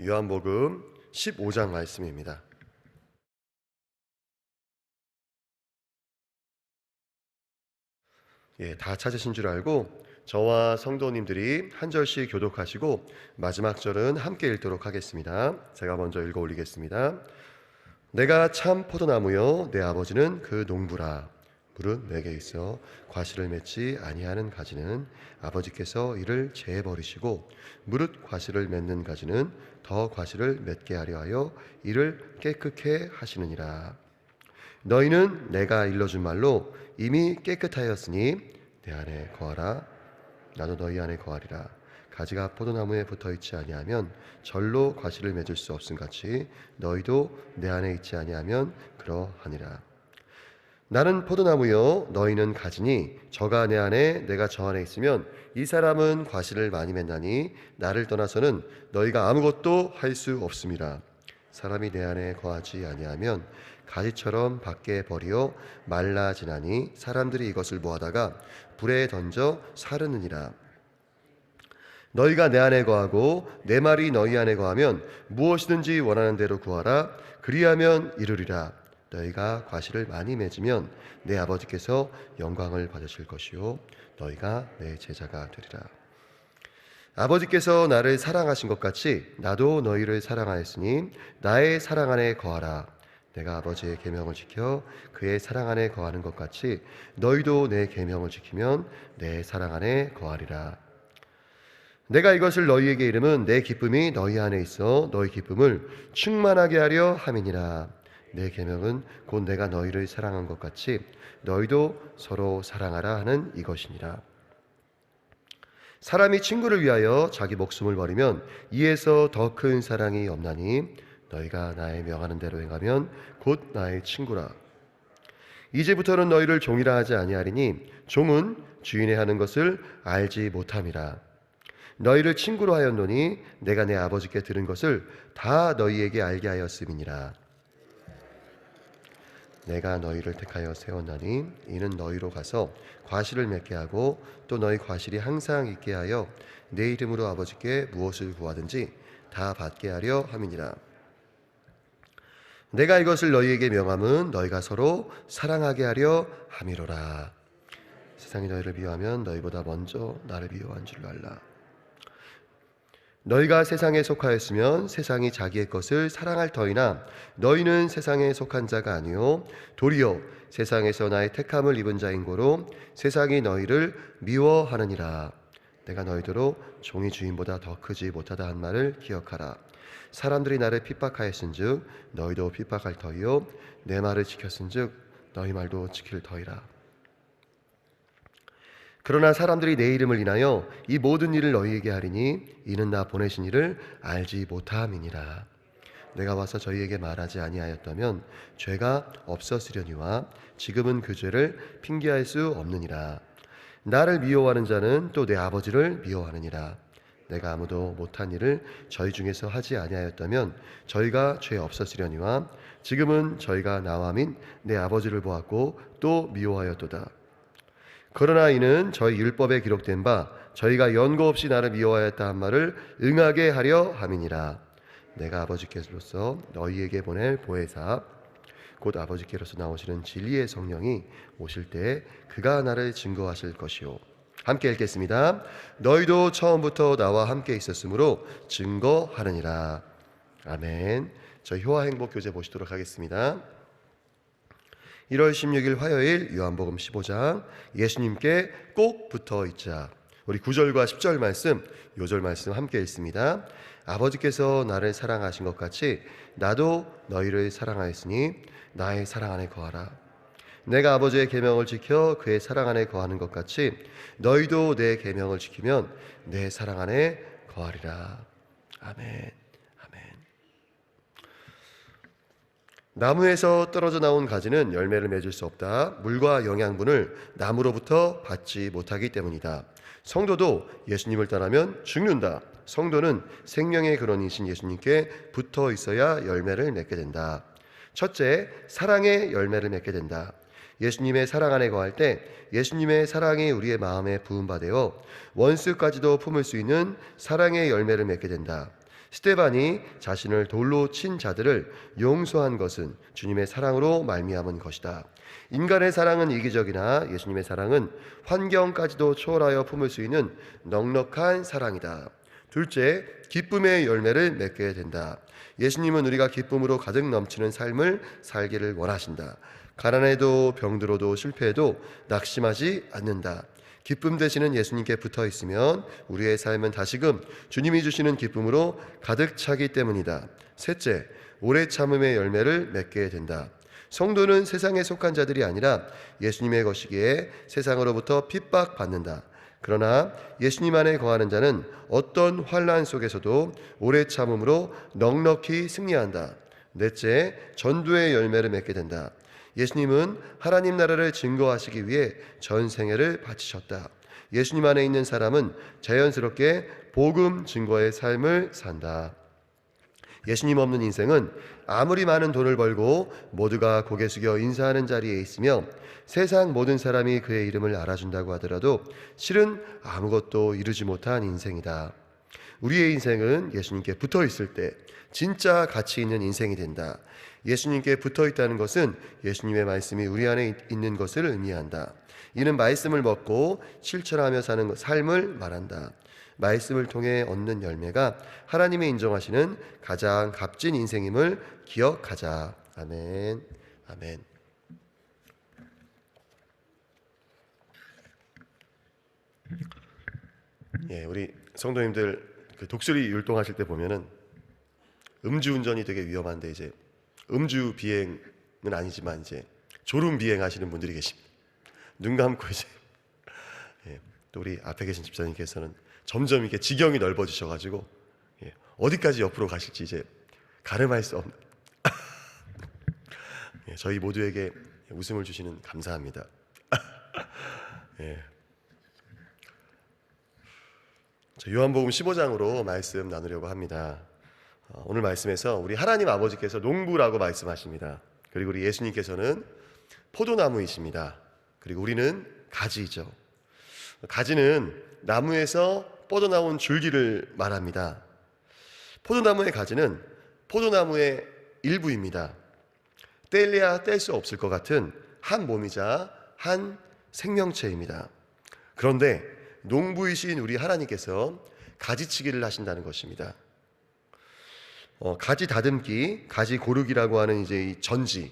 요한복음 15장 말씀입니다. 다 찾으신 줄 알고 저와 성도님들이 한 절씩 교독하시고 마지막 절은 함께 읽도록 하겠습니다. 제가 먼저 읽어 올리겠습니다. 내가 참 포도나무요 내 아버지는 그 농부라. 무릇 내게 있어 과실을 맺지 아니하는 가지는 아버지께서 이를 제해 버리시고 무릇 과실을 맺는 가지는 더 과실을 맺게 하려 하여 이를 깨끗게 하시느니라. 너희는 내가 일러준 말로 이미 깨끗하였으니 내 안에 거하라. 나도 너희 안에 거하리라. 가지가 포도나무에 붙어있지 아니하면 절로 과실을 맺을 수 없음같이 너희도 내 안에 있지 아니하면 그러하니라. 나는 포도나무요 너희는 가지니 저가 내 안에 내가 저 안에 있으면 이 사람은 과실을 많이 맺나니 나를 떠나서는 너희가 아무것도 할 수 없음이라. 사람이 내 안에 거하지 아니하면 가지처럼 밖에 버리어 말라지나니 사람들이 이것을 모아다가 불에 던져 사르느니라. 너희가 내 안에 거하고 내 말이 너희 안에 거하면 무엇이든지 원하는 대로 구하라. 그리하면 이루리라. 너희가 과실을 많이 맺으면 내 아버지께서 영광을 받으실 것이요 너희가 내 제자가 되리라. 아버지께서 나를 사랑하신 것 같이 나도 너희를 사랑하였으니 나의 사랑 안에 거하라. 내가 아버지의 계명을 지켜 그의 사랑 안에 거하는 것 같이 너희도 내 계명을 지키면 내 사랑 안에 거하리라. 내가 이것을 너희에게 이름은 내 기쁨이 너희 안에 있어 너희 기쁨을 충만하게 하려 함이니라. 내 계명은 곧 내가 너희를 사랑한 것 같이 너희도 서로 사랑하라 하는 이것이니라. 사람이 친구를 위하여 자기 목숨을 버리면 이에서 더 큰 사랑이 없나니 너희가 나의 명하는 대로 행하면 곧 나의 친구라. 이제부터는 너희를 종이라 하지 아니하리니 종은 주인의 하는 것을 알지 못함이라. 너희를 친구로 하였노니 내가 내 아버지께 들은 것을 다 너희에게 알게 하였음이니라. 내가 너희를 택하여 세웠나니 이는 너희로 가서 과실을 맺게 하고 또 너희 과실이 항상 있게 하여 내 이름으로 아버지께 무엇을 구하든지 다 받게 하려 함이니라. 내가 이것을 너희에게 명함은 너희가 서로 사랑하게 하려 함이로라. 세상이 너희를 미워하면 너희보다 먼저 나를 미워한 줄 알라. 너희가 세상에 속하였으면 세상이 자기의 것을 사랑할 터이나 너희는 세상에 속한 자가 아니요 도리어 세상에서 나의 택함을 입은 자인 고로 세상이 너희를 미워하느니라. 내가 너희더러 종이 주인보다 더 크지 못하다 한 말을 기억하라. 사람들이 나를 핍박하였은즉 너희도 핍박할 터이요 내 말을 지켰은즉 너희 말도 지킬 터이라. 그러나 사람들이 내 이름을 인하여 이 모든 일을 너희에게 하리니 이는 나 보내신 이를 알지 못함이니라. 내가 와서 저희에게 말하지 아니하였다면 죄가 없었으려니와 지금은 그 죄를 핑계할 수 없느니라. 나를 미워하는 자는 또 내 아버지를 미워하느니라. 내가 아무도 못한 일을 저희 중에서 하지 아니하였다면 저희가 죄 없었으려니와 지금은 저희가 나와 민 내 아버지를 보았고 또 미워하였도다. 그러나 이는 저희 율법에 기록된 바 저희가 연고 없이 나를 미워하였다 한 말을 응하게 하려 함이니라. 내가 아버지께로서 너희에게 보낼 보혜사 곧 아버지께로서 나오시는 진리의 성령이 오실 때 그가 나를 증거하실 것이요. 함께 읽겠습니다. 너희도 처음부터 나와 함께 있었으므로 증거하느니라. 아멘. 저희 효화행복교제 보시도록 하겠습니다. 1월 16일 화요일 요한복음 15장 예수님께 꼭 붙어 있자. 우리 9절과 10절 말씀, 요절 말씀 함께 읽습니다. 아버지께서 나를 사랑하신 것 같이 나도 너희를 사랑하였으니 나의 사랑 안에 거하라. 내가 아버지의 계명을 지켜 그의 사랑 안에 거하는 것 같이 너희도 내 계명을 지키면 내 사랑 안에 거하리라. 아멘. 나무에서 떨어져 나온 가지는 열매를 맺을 수 없다. 물과 영양분을 나무로부터 받지 못하기 때문이다. 성도도 예수님을 떠나면 죽는다. 성도는 생명의 근원이신 예수님께 붙어 있어야 열매를 맺게 된다. 첫째, 사랑의 열매를 맺게 된다. 예수님의 사랑 안에 거할 때 예수님의 사랑이 우리의 마음에 부음받아 원수까지도 품을 수 있는 사랑의 열매를 맺게 된다. 스데반이 자신을 돌로 친 자들을 용서한 것은 주님의 사랑으로 말미암은 것이다. 인간의 사랑은 이기적이나 예수님의 사랑은 환경까지도 초월하여 품을 수 있는 넉넉한 사랑이다. 둘째, 기쁨의 열매를 맺게 된다. 예수님은 우리가 기쁨으로 가득 넘치는 삶을 살기를 원하신다. 가난해도 병들어도 실패해도 낙심하지 않는다. 기쁨 되시는 예수님께 붙어 있으면 우리의 삶은 다시금 주님이 주시는 기쁨으로 가득 차기 때문이다. 셋째, 오래 참음의 열매를 맺게 된다. 성도는 세상에 속한 자들이 아니라 예수님의 것이기에 세상으로부터 핍박받는다. 그러나 예수님 안에 거하는 자는 어떤 환난 속에서도 오래 참음으로 넉넉히 승리한다. 넷째, 전도의 열매를 맺게 된다. 예수님은 하나님 나라를 증거하시기 위해 전 생애를 바치셨다. 예수님 안에 있는 사람은 자연스럽게 복음 증거의 삶을 산다. 예수님 없는 인생은 아무리 많은 돈을 벌고 모두가 고개 숙여 인사하는 자리에 있으며 세상 모든 사람이 그의 이름을 알아준다고 하더라도 실은 아무것도 이루지 못한 인생이다. 우리의 인생은 예수님께 붙어 있을 때 진짜 가치 있는 인생이 된다. 예수님께 붙어 있다는 것은 예수님의 말씀이 우리 안에 있는 것을 의미한다. 이는 말씀을 먹고 실천하며 사는 삶을 말한다. 말씀을 통해 얻는 열매가 하나님이 인정하시는 가장 값진 인생임을 기억하자. 아멘. 아멘. 우리 성도님들 그 독수리 율동하실 때 보면은 음주운전이 되게 위험한데 이제 음주 비행은 아니지만 이제 졸음 비행하시는 분들이 계십니다. 눈 감고 이제 또 우리 앞에 계신 집사님께서는 점점 이렇게 지경이 넓어지셔가지고 어디까지 옆으로 가실지 이제 가늠할 수 없는 저희 모두에게 웃음을 주시는 감사합니다. 요한복음 15장으로 말씀 나누려고 합니다. 오늘 말씀에서 우리 하나님 아버지께서 농부라고 말씀하십니다. 그리고 우리 예수님께서는 포도나무이십니다. 그리고 우리는 가지이죠. 가지는 나무에서 뻗어나온 줄기를 말합니다. 포도나무의 가지는 포도나무의 일부입니다. 떼려야 뗄 수 없을 것 같은 한 몸이자 한 생명체입니다. 그런데 농부이신 우리 하나님께서 가지치기를 하신다는 것입니다. 가지 다듬기, 가지 고르기라고 하는 이제 이 전지,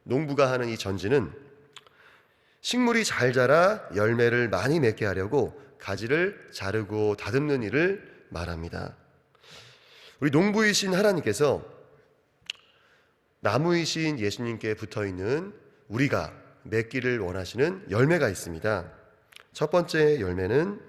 농부가 하는 이 전지는 식물이 잘 자라 열매를 많이 맺게 하려고 가지를 자르고 다듬는 일을 말합니다. 우리 농부이신 하나님께서 나무이신 예수님께 붙어있는 우리가 맺기를 원하시는 열매가 있습니다. 첫 번째 열매는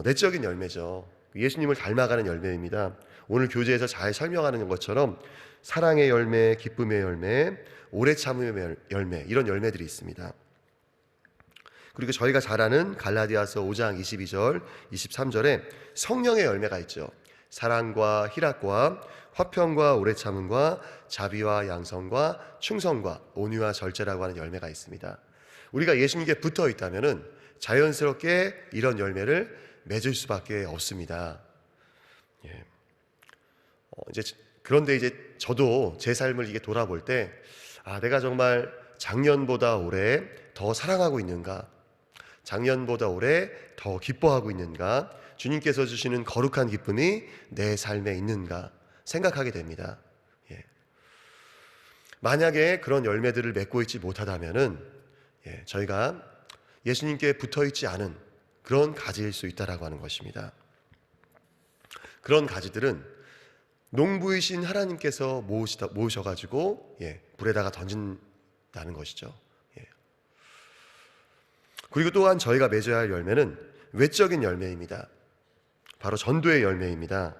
내적인 열매죠. 예수님을 닮아가는 열매입니다. 오늘 교재에서 잘 설명하는 것처럼 사랑의 열매, 기쁨의 열매, 오래 참음의 열매, 이런 열매들이 있습니다. 그리고 저희가 잘 아는 갈라디아서 5장 22절, 23절에 성령의 열매가 있죠. 사랑과 희락과 화평과 오래 참음과 자비와 양성과 충성과 온유와 절제라고 하는 열매가 있습니다. 우리가 예수님께 붙어 있다면은 자연스럽게 이런 열매를 맺을 수밖에 없습니다. 그런데 이제 저도 제 삶을 이게 돌아볼 때, 내가 정말 작년보다 올해 더 사랑하고 있는가? 작년보다 올해 더 기뻐하고 있는가? 주님께서 주시는 거룩한 기쁨이 내 삶에 있는가? 생각하게 됩니다. 만약에 그런 열매들을 맺고 있지 못하다면은 저희가 예수님께 붙어 있지 않은 그런 가지일 수 있다라고 하는 것입니다. 그런 가지들은 농부이신 하나님께서 모으셔가지고 불에다가 던진다는 것이죠. 그리고 또한 저희가 맺어야 할 열매는 외적인 열매입니다. 바로 전도의 열매입니다.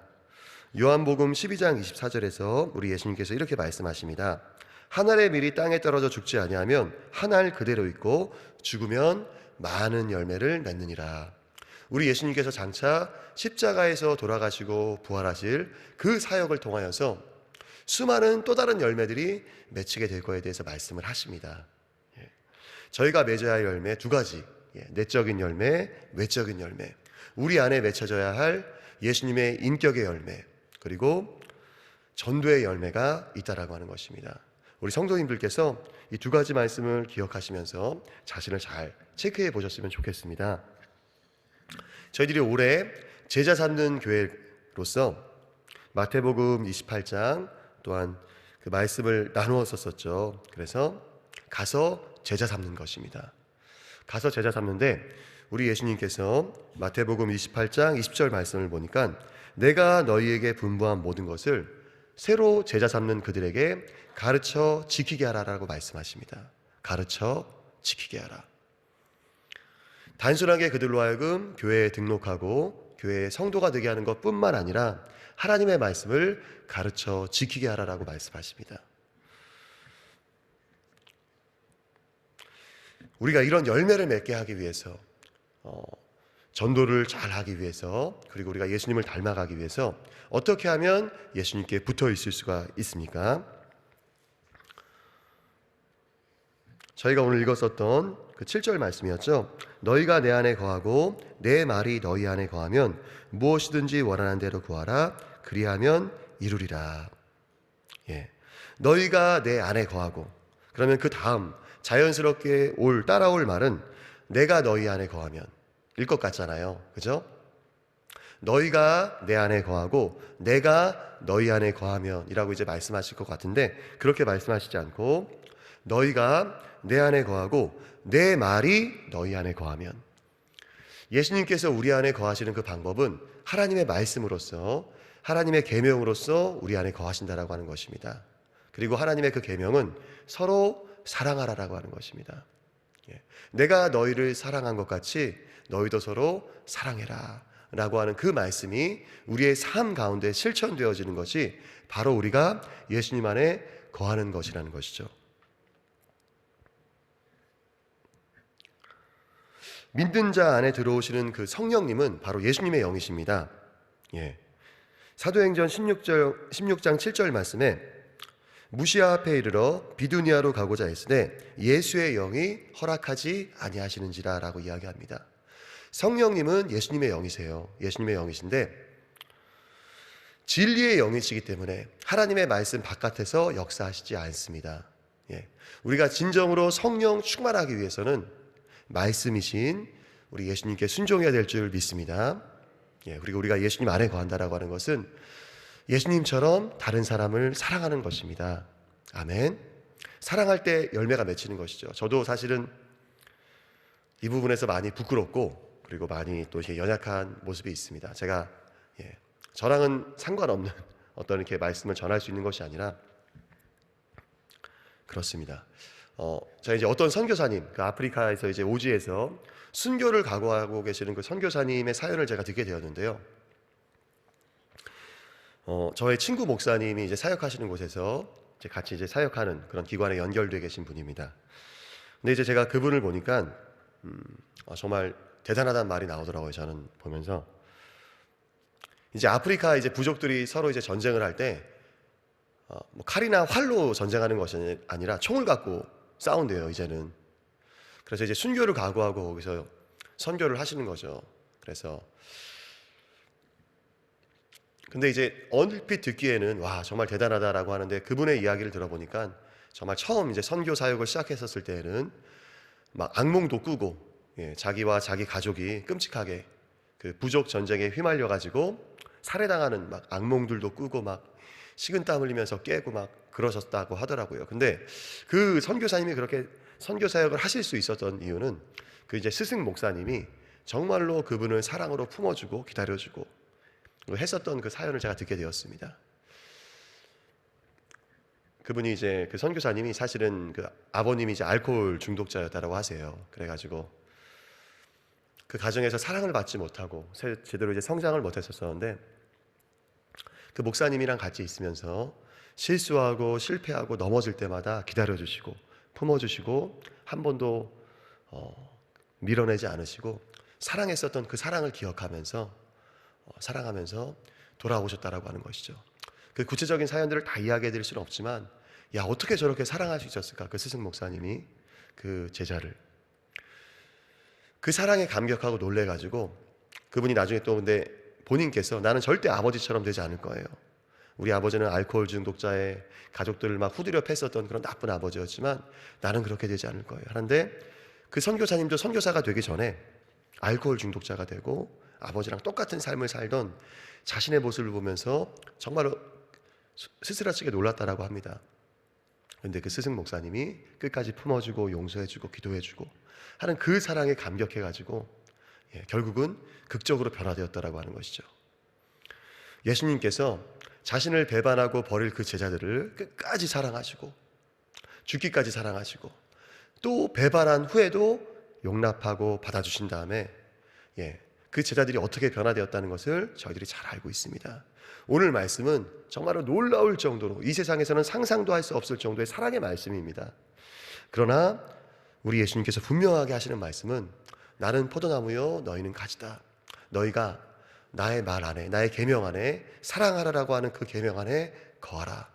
요한복음 12장 24절에서 우리 예수님께서 이렇게 말씀하십니다. 한 알의 밀이 땅에 떨어져 죽지 아니하면 한 알 그대로 있고 죽으면 많은 열매를 맺느니라. 우리 예수님께서 장차 십자가에서 돌아가시고 부활하실 그 사역을 통하여서 수많은 또 다른 열매들이 맺히게 될 것에 대해서 말씀을 하십니다. 저희가 맺어야 할 열매 두 가지, 내적인 열매, 외적인 열매, 우리 안에 맺혀져야 할 예수님의 인격의 열매, 그리고 전도의 열매가 있다라고 하는 것입니다. 우리 성도님들께서 이 두 가지 말씀을 기억하시면서 자신을 잘 체크해 보셨으면 좋겠습니다. 저희들이 올해 제자 삼는 교회로서 마태복음 28장 또한 그 말씀을 나누었었죠. 그래서 가서 제자 삼는 것입니다. 가서 제자 삼는데 우리 예수님께서 마태복음 28장 20절 말씀을 보니까 내가 너희에게 분부한 모든 것을 새로 제자 삼는 그들에게 가르쳐 지키게 하라라고 말씀하십니다. 가르쳐 지키게 하라. 단순하게 그들로 하여금 교회에 등록하고 교회의 성도가 되게 하는 것뿐만 아니라 하나님의 말씀을 가르쳐 지키게 하라라고 말씀하십니다. 우리가 이런 열매를 맺게 하기 위해서 전도를 잘 하기 위해서 그리고 우리가 예수님을 닮아가기 위해서 어떻게 하면 예수님께 붙어 있을 수가 있습니까? 저희가 오늘 읽었었던 그 7절 말씀이었죠. 너희가 내 안에 거하고 내 말이 너희 안에 거하면 무엇이든지 원하는 대로 구하라. 그리하면 이루리라. 예. 너희가 내 안에 거하고, 그러면 그 다음 자연스럽게 따라올 말은 내가 너희 안에 거하면 일 것 같잖아요. 그죠? 너희가 내 안에 거하고 내가 너희 안에 거하면 이라고 이제 말씀하실 것 같은데 그렇게 말씀하시지 않고 너희가 내 안에 거하고 내 말이 너희 안에 거하면, 예수님께서 우리 안에 거하시는 그 방법은 하나님의 말씀으로서 하나님의 계명으로서 우리 안에 거하신다라고 하는 것입니다. 그리고 하나님의 그 계명은 서로 사랑하라라고 하는 것입니다. 내가 너희를 사랑한 것 같이 너희도 서로 사랑해라 라고 하는 그 말씀이 우리의 삶 가운데 실천되어지는 것이 바로 우리가 예수님 안에 거하는 것이라는 것이죠. 믿는 자 안에 들어오시는 그 성령님은 바로 예수님의 영이십니다. 사도행전 16장 7절 말씀에 무시아 앞에 이르러 비두니아로 가고자 했으되 예수의 영이 허락하지 아니하시는지라 라고 이야기합니다. 성령님은 예수님의 영이세요. 예수님의 영이신데 진리의 영이시기 때문에 하나님의 말씀 바깥에서 역사하시지 않습니다. 우리가 진정으로 성령 충만하기 위해서는 말씀이신 우리 예수님께 순종해야 될 줄 믿습니다. 그리고 우리가 예수님 안에 거한다라고 하는 것은 예수님처럼 다른 사람을 사랑하는 것입니다. 아멘. 사랑할 때 열매가 맺히는 것이죠. 저도 사실은 이 부분에서 많이 부끄럽고 그리고 많이 또 연약한 모습이 있습니다. 제가 저랑은 상관없는 어떤 이렇게 말씀을 전할 수 있는 것이 아니라 그렇습니다. 제가 이제 어떤 선교사님, 그 아프리카에서 이제 오지에서 순교를 각오하고 계시는 그 선교사님의 사연을 제가 듣게 되었는데요. 저의 친구 목사님이 이제 사역하시는 곳에서 이제 같이 이제 사역하는 그런 기관에 연결되어 계신 분입니다. 근데 이제 제가 그분을 보니까 정말 대단하다는 말이 나오더라고요. 저는 보면서 이제 아프리카 이제 부족들이 서로 이제 전쟁을 할 때 뭐 칼이나 활로 전쟁하는 것이 아니라 총을 갖고 싸운대요. 이제는. 그래서 이제 순교를 각오하고 거기서 선교를 하시는 거죠. 그래서 근데 이제 얼핏 듣기에는 와 정말 대단하다라고 하는데 그분의 이야기를 들어보니까 정말 처음 이제 선교 사역을 시작했었을 때에는 막 악몽도 꾸고 자기와 자기 가족이 끔찍하게 그 부족 전쟁에 휘말려 가지고 살해당하는 막 악몽들도 꾸고 막 식은땀 흘리면서 깨고 막 그러셨다고 하더라고요. 근데 그 선교사님이 그렇게 선교 사역을 하실 수 있었던 이유는 그 이제 스승 목사님이 정말로 그분을 사랑으로 품어주고 기다려주고 했었던 그 사연을 제가 듣게 되었습니다. 그분이 이제 그 선교사님이 사실은 그 아버님이 이제 알코올 중독자였다라고 하세요. 그래가지고 그 가정에서 사랑을 받지 못하고 제대로 이제 성장을 못했었는데 그 목사님이랑 같이 있으면서 실수하고 실패하고 넘어질 때마다 기다려주시고 품어주시고 한 번도 밀어내지 않으시고 사랑했었던 그 사랑을 기억하면서 사랑하면서 돌아오셨다라고 하는 것이죠. 그 구체적인 사연들을 다 이야기해 드릴 수는 없지만 야 어떻게 저렇게 사랑할 수 있었을까 그 스승 목사님이 그 제자를 그 사랑에 감격하고 놀래가지고 그분이 나중에 또 근데 본인께서 나는 절대 아버지처럼 되지 않을 거예요. 우리 아버지는 알코올 중독자의 가족들을 막 후드려 팼었던 그런 나쁜 아버지였지만 나는 그렇게 되지 않을 거예요. 하는데 그 선교사님도 선교사가 되기 전에 알코올 중독자가 되고 아버지랑 똑같은 삶을 살던 자신의 모습을 보면서 정말로 스스라치게 놀랐다라고 합니다. 그런데 그 스승 목사님이 끝까지 품어주고 용서해주고 기도해주고 하는 그 사랑에 감격해가지고 결국은 극적으로 변화되었다라고 하는 것이죠. 예수님께서 자신을 배반하고 버릴 그 제자들을 끝까지 사랑하시고 죽기까지 사랑하시고 또 배반한 후에도 용납하고 받아주신 다음에 그 제자들이 어떻게 변화되었다는 것을 저희들이 잘 알고 있습니다. 오늘 말씀은 정말로 놀라울 정도로 이 세상에서는 상상도 할 수 없을 정도의 사랑의 말씀입니다. 그러나 우리 예수님께서 분명하게 하시는 말씀은 나는 포도나무요 너희는 가지다. 너희가 나의 말 안에 나의 계명 안에 사랑하라라고 하는 그 계명 안에 거하라.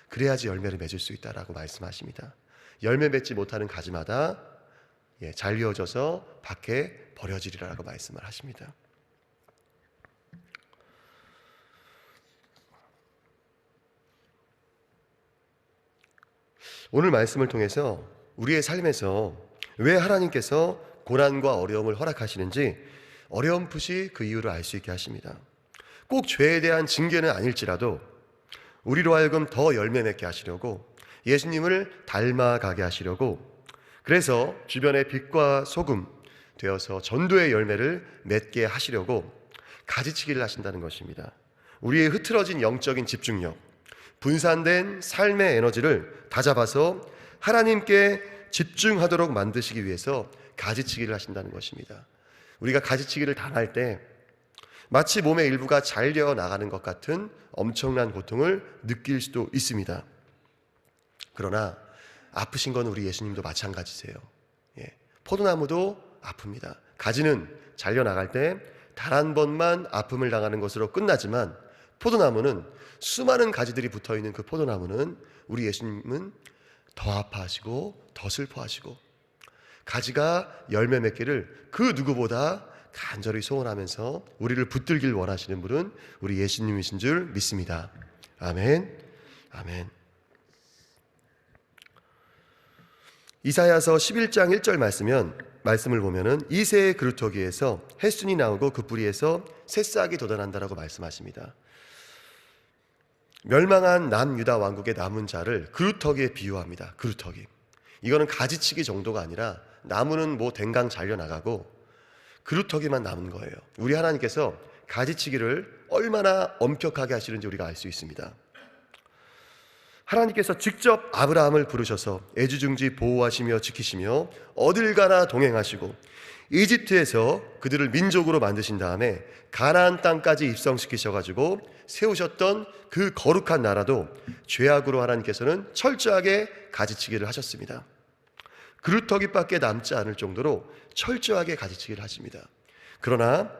그래야지 열매를 맺을 수 있다라고 말씀하십니다. 열매 맺지 못하는 가지마다 잘리어져서 밖에 버려지리라고 말씀을 하십니다. 오늘 말씀을 통해서 우리의 삶에서 왜 하나님께서 고난과 어려움을 허락하시는지 어렴풋이 그 이유를 알 수 있게 하십니다. 꼭 죄에 대한 징계는 아닐지라도 우리로 하여금 더 열매 맺게 하시려고 예수님을 닮아가게 하시려고 그래서 주변의 빛과 소금 되어서 전도의 열매를 맺게 하시려고 가지치기를 하신다는 것입니다. 우리의 흐트러진 영적인 집중력, 분산된 삶의 에너지를 다잡아서 하나님께 집중하도록 만드시기 위해서 가지치기를 하신다는 것입니다. 우리가 가지치기를 당할 때 마치 몸의 일부가 잘려 나가는 것 같은 엄청난 고통을 느낄 수도 있습니다. 그러나 아프신 건 우리 예수님도 마찬가지세요. 포도나무도 아픕니다. 가지는 잘려 나갈 때 단 한 번만 아픔을 당하는 것으로 끝나지만 포도나무는 수많은 가지들이 붙어있는 그 포도나무는 우리 예수님은 더 아파하시고 더 슬퍼하시고 가지가 열매 맺기를 그 누구보다 간절히 소원하면서 우리를 붙들길 원하시는 분은 우리 예수님이신 줄 믿습니다. 아멘. 아멘. 이사야서 11장 1절 말씀을 보면은 이새의 그루터기에서 햇순이 나오고 그 뿌리에서 새싹이 돋아난다라고 말씀하십니다. 멸망한 남유다 왕국의 남은 자를 그루터기에 비유합니다. 그루터기. 이거는 가지치기 정도가 아니라 나무는 뭐 댕강 잘려 나가고 그루터기만 남은 거예요. 우리 하나님께서 가지치기를 얼마나 엄격하게 하시는지 우리가 알 수 있습니다. 하나님께서 직접 아브라함을 부르셔서 애지중지 보호하시며 지키시며 어딜 가나 동행하시고 이집트에서 그들을 민족으로 만드신 다음에 가나안 땅까지 입성시키셔가지고 세우셨던 그 거룩한 나라도 죄악으로 하나님께서는 철저하게 가지치기를 하셨습니다. 그루터기밖에 남지 않을 정도로 철저하게 가지치기를 하십니다. 그러나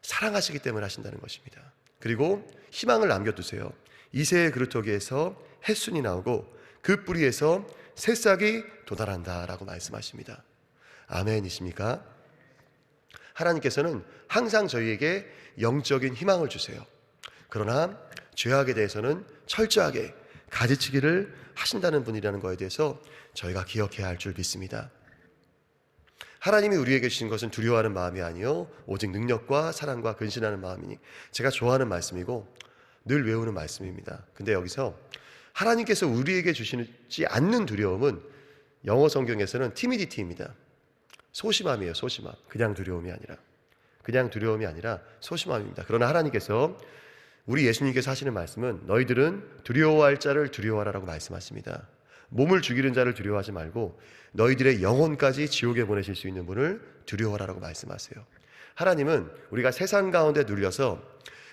사랑하시기 때문에 하신다는 것입니다. 그리고 희망을 남겨두세요. 이새의 그루터기에서 햇순이 나오고 그 뿌리에서 새싹이 돋아난다라고 말씀하십니다. 아멘이십니까? 하나님께서는 항상 저희에게 영적인 희망을 주세요. 그러나 죄악에 대해서는 철저하게 가지치기를 하신다는 분이라는 것에 대해서 저희가 기억해야 할 줄 믿습니다. 하나님이 우리에게 주신 것은 두려워하는 마음이 아니요 오직 능력과 사랑과 근신하는 마음이니 제가 좋아하는 말씀이고 늘 외우는 말씀입니다. 근데 여기서 하나님께서 우리에게 주시지 않는 두려움은 영어 성경에서는 티미디티입니다. 소심함이에요. 소심함. 그냥 두려움이 아니라 소심함입니다. 그러나 하나님께서 우리 예수님께서 하시는 말씀은 너희들은 두려워할 자를 두려워하라라고 말씀하십니다. 몸을 죽이는 자를 두려워하지 말고 너희들의 영혼까지 지옥에 보내실 수 있는 분을 두려워하라고 말씀하세요. 하나님은 우리가 세상 가운데 눌려서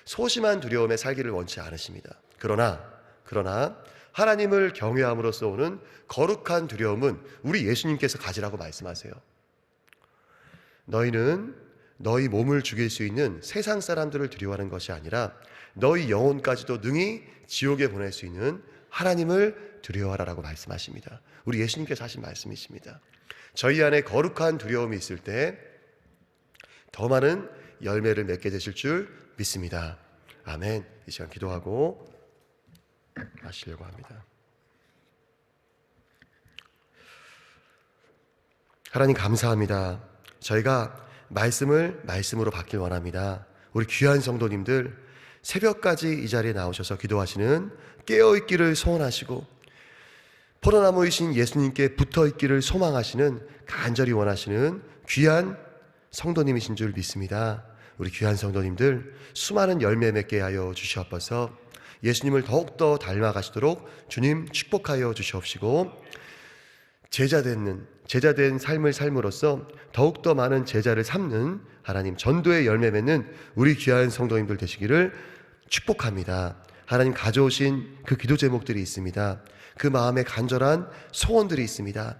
소심한 두려움에 살기를 원치 않으십니다. 그러나 하나님을 경외함으로써 오는 거룩한 두려움은 우리 예수님께서 가지라고 말씀하세요. 너희는 너희 몸을 죽일 수 있는 세상 사람들을 두려워하는 것이 아니라 너희 영혼까지도 능히 지옥에 보낼 수 있는 하나님을 두려워하라고 말씀하십니다. 우리 예수님께서 하신 말씀이십니다. 저희 안에 거룩한 두려움이 있을 때 더 많은 열매를 맺게 되실 줄 믿습니다. 아멘. 이 시간 기도하고 마시려고 합니다. 하나님 감사합니다. 저희가 말씀으로 받길 원합니다. 우리 귀한 성도님들 새벽까지 이 자리에 나오셔서 기도하시는 깨어있기를 소원하시고 포도나무이신 예수님께 붙어있기를 소망하시는 간절히 원하시는 귀한 성도님이신 줄 믿습니다. 우리 귀한 성도님들 수많은 열매 맺게 하여 주시옵소서. 예수님을 더욱더 닮아가시도록 주님 축복하여 주시옵시고 제자된 삶을 삶으로써 더욱더 많은 제자를 삼는 하나님 전도의 열매 맺는 우리 귀한 성도님들 되시기를 축복합니다. 하나님 가져오신 그 기도 제목들이 있습니다. 그 마음에 간절한 소원들이 있습니다.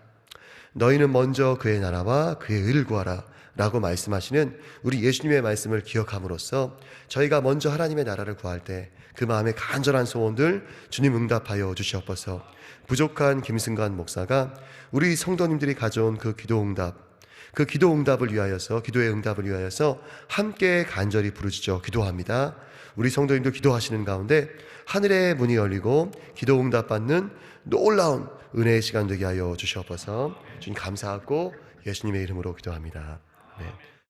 너희는 먼저 그의 나라와 그의 의를 구하라 라고 말씀하시는 우리 예수님의 말씀을 기억함으로써 저희가 먼저 하나님의 나라를 구할 때 그 마음의 간절한 소원들 주님 응답하여 주시옵소서. 부족한 김승관 목사가 우리 성도님들이 가져온 그 기도의 응답을 위하여서 기도의 응답을 위하여서 함께 간절히 부르짖어 기도합니다. 우리 성도님들 기도하시는 가운데 하늘의 문이 열리고 기도 응답 받는 놀라운 은혜의 시간 되게 하여 주시옵소서. 주님 감사하고 예수님의 이름으로 기도합니다. 네.